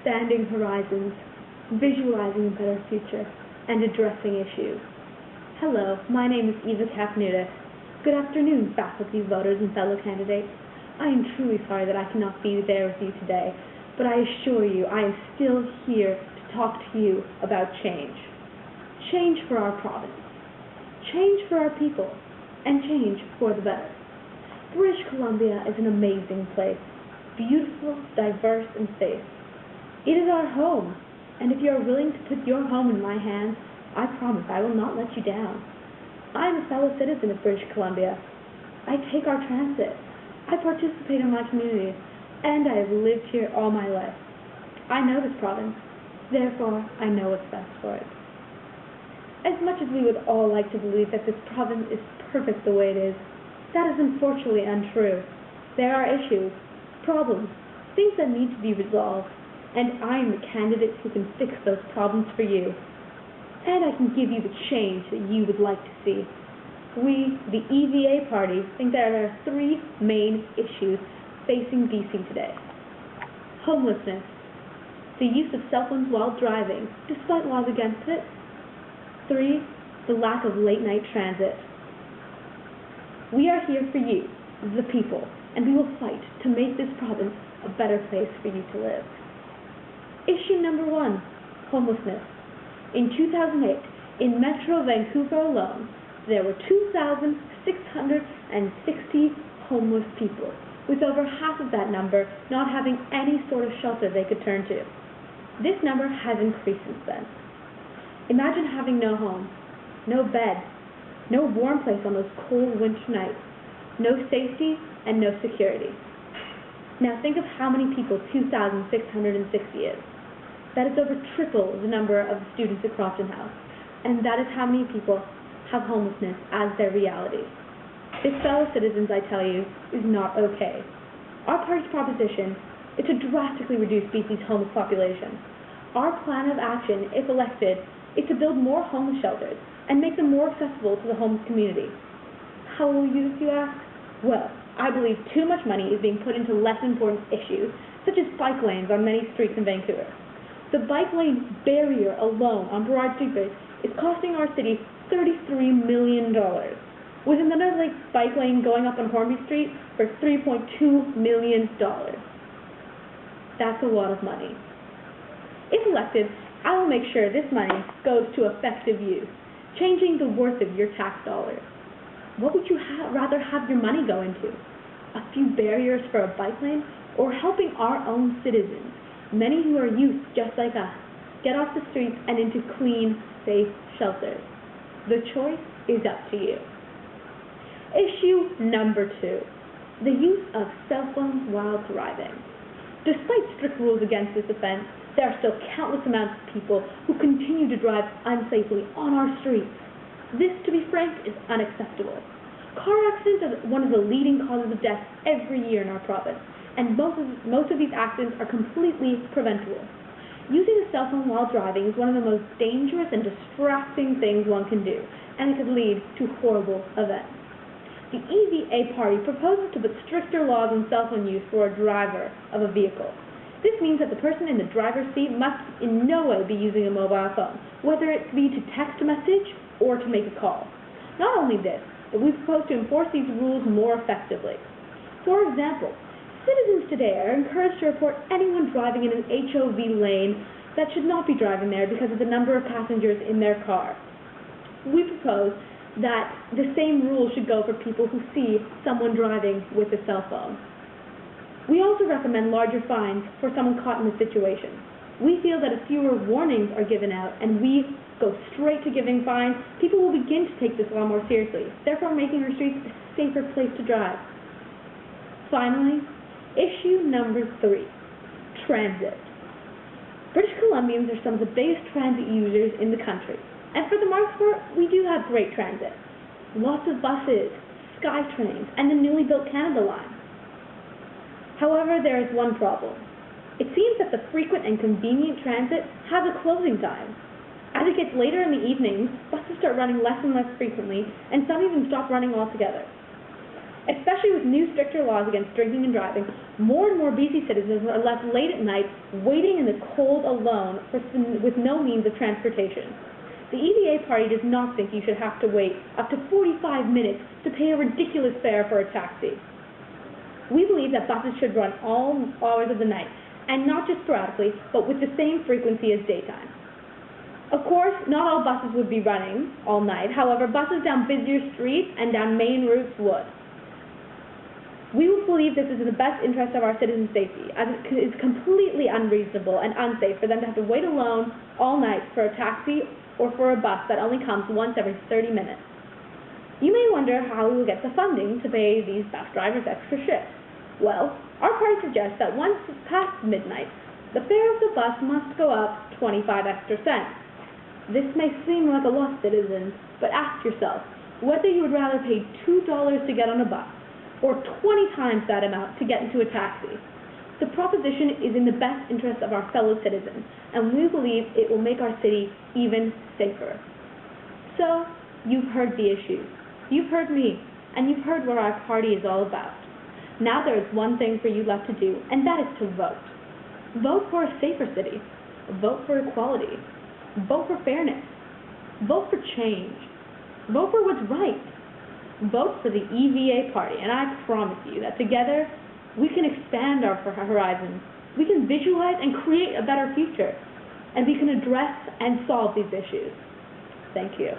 expanding horizons, visualizing a better future, and addressing issues. Hello, my name is Eva Kapnutis. Good afternoon, faculty, voters, and fellow candidates. I am truly sorry that I cannot be there with you today, but I assure you I am still here to talk to you about change. Change for our province, change for our people, and change for the better. British Columbia is an amazing place, beautiful, diverse, and safe. It is our home, and if you are willing to put your home in my hands, I promise I will not let you down. I am a fellow citizen of British Columbia. I take our transit. I participate in my community, and I have lived here all my life. I know this province, therefore I know what's best for it. As much as we would all like to believe that this province is perfect the way it is, that is unfortunately untrue. There are issues, problems, things that need to be resolved, and I am the candidate who can fix those problems for you. And I can give you the change that you would like to see. We, the EVA Party, think there are three main issues facing BC today. Homelessness, the use of cell phones while driving, despite laws against it. 3, the lack of late-night transit. We are here for you, the people, and we will fight to make this province a better place for you to live. Issue number 1, homelessness. In 2008, in Metro Vancouver alone, there were 2,660 homeless people, with over half of that number not having any sort of shelter they could turn to. This number has increased since then. Imagine having no home, no bed, no warm place on those cold winter nights, no safety, and no security. Now think of how many people 2,660 is. That is over triple the number of students at Crofton House, and that is how many people have homelessness as their reality. This, fellow citizens, I tell you, is not okay. Our party's proposition is to drastically reduce BC's homeless population. Our plan of action, if elected, is to build more homeless shelters and make them more accessible to the homeless community. How will we use this, you ask? Well, I believe too much money is being put into less important issues, such as bike lanes on many streets in Vancouver. The bike lane barrier alone on Burrard Street Bridge is costing our city $33 million, with another bike lane going up on Hornby Street for $3.2 million. That's a lot of money. If elected, I will make sure this money goes to effective use, changing the worth of your tax dollars. What would you rather have your money go into? A few barriers for a bike lane, or helping our own citizens, many who are youth just like us, get off the streets and into clean, safe shelters? The choice is up to you. Issue number 2, the use of cell phones while driving. Despite strict rules against this offense, there are still countless amounts of people who continue to drive unsafely on our streets. This, to be frank, is unacceptable. Car accidents are one of the leading causes of death every year in our province, and most of these accidents are completely preventable. Using a cell phone while driving is one of the most dangerous and distracting things one can do, and it could lead to horrible events. The EVA Party proposes to put stricter laws on cell phone use for a driver of a vehicle. This means that the person in the driver's seat must in no way be using a mobile phone, whether it be to text a message or to make a call. Not only this, but we propose to enforce these rules more effectively. For example, citizens today are encouraged to report anyone driving in an HOV lane that should not be driving there because of the number of passengers in their car. We propose that the same rule should go for people who see someone driving with a cell phone. We also recommend larger fines for someone caught in this situation. We feel that if fewer warnings are given out and we go straight to giving fines, people will begin to take this law more seriously, therefore making our streets a safer place to drive. Finally, issue number 3, transit. British Columbians are some of the biggest transit users in the country, and for the most part, we do have great transit. Lots of buses, SkyTrains, and the newly built Canada Line. However, there is one problem. It seems that the frequent and convenient transit has a closing time. As it gets later in the evening, buses start running less and less frequently, and some even stop running altogether. Especially with new stricter laws against drinking and driving, more and more BC citizens are left late at night waiting in the cold alone with no means of transportation. The EVA party does not think you should have to wait up to 45 minutes to pay a ridiculous fare for a taxi. We believe that buses should run all hours of the night, and not just sporadically, but with the same frequency as daytime. Of course, not all buses would be running all night. However, buses down busier streets and down main routes would. We believe this is in the best interest of our citizens' safety, as it is completely unreasonable and unsafe for them to have to wait alone all night for a taxi or for a bus that only comes once every 30 minutes. You may wonder how we will get the funding to pay these bus drivers extra shifts. Well, our party suggests that once it's past midnight, the fare of the bus must go up 25 extra cents. This may seem like a lot, citizens, but ask yourself whether you would rather pay $2 to get on a bus or 20 times that amount to get into a taxi. The proposition is in the best interest of our fellow citizens, and we believe it will make our city even safer. So, you've heard the issues, you've heard me, and you've heard what our party is all about. Now there is one thing for you left to do, and that is to vote. Vote for a safer city. Vote for equality. Vote for fairness. Vote for change. Vote for what's right. Vote for the EVA party, and I promise you that together we can expand our horizons, we can visualize and create a better future, and we can address and solve these issues. Thank you.